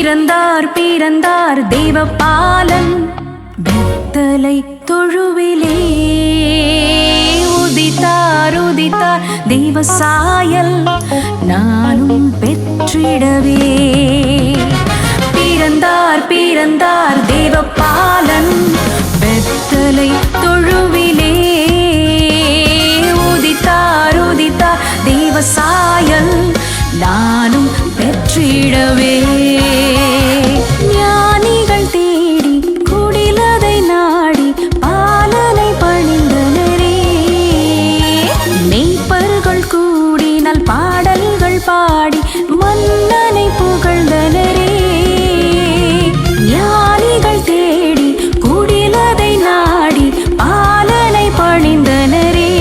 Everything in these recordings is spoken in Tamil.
பிறந்தார் தேவபாலன் பெத்தலை தொழுவிலே உதித்தார் தேவசாயல் நானும் பெற்றிடவே. பிறந்தார் தேவபாலன் பெத்தலை தொழுவிலே உதித்தார் தேவசாயல் நானும் பெற்றிடவே. ஞானிகள் தேடி குடிலதை நாடி பாலனை பணிந்தனரே. மெய்ப்பர்கள் கூடினால் பாடல்கள் பாடி மன்னனை புகழ்ந்தனரே. ஞானிகள் தேடி குடிலதை நாடி பாலனை பணிந்தனரே.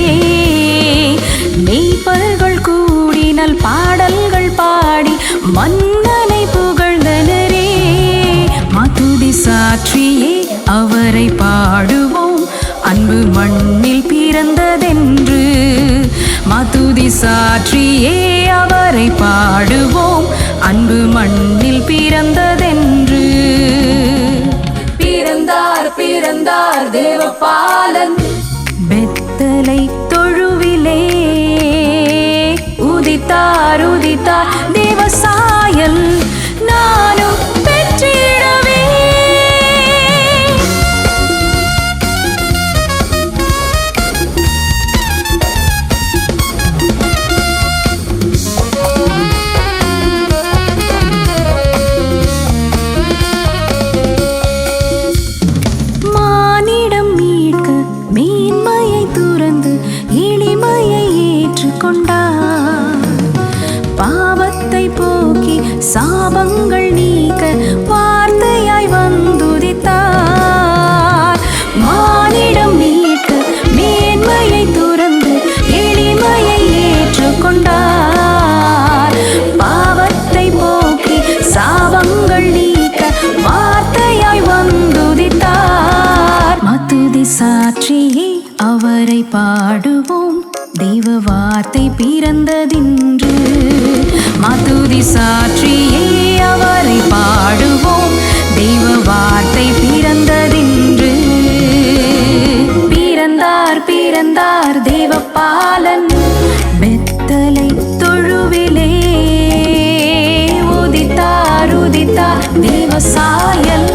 மெய்ப்பர்கள் கூடினால் பாடல்கள் பாடி மன்னனை புகழ்ந்தனரே. மதுதி சாற்றியே அவரை பாடுவோம் அன்பு மண்ணில் பிறந்ததென்று. மதுதி சாற்றியே அவரை பாடுவோம் அன்பு மண்ணில் பிறந்ததென்று. பிறந்தார் தேவபாலன் பெத்தலை தொழுவிலே உதித்தார் தேவசாயல் நானும் பெற்றிடவே. மானிடம் மீட்க மேன்மையை துறந்து எளிமையை ஏற்றுக்கொண்டார். பாவத்தை போக்கி சாபங்கள் நீக்க வார்த்தையாய் வந்துதித்தார். மானிடம் மீட்க மேன்மையை துறந்து எளிமையை ஏற்றுக்கொண்டார். பாவத்தை போக்கி சாபங்கள் நீக்க வார்த்தையாய் வந்துதித்தார். மதுதி சாற்றியே அவரை பாடுவோம் தெய்வ வார்த்தை பிறந்ததின்று. மதுதி சாற்றியே அவரை பாடுவோம் தெய்வ வார்த்தை பிறந்ததின்று. பிறந்தார் தேவபாலன் பெத்தலை தொழுவிலே உதித்தார் தேவசாயல்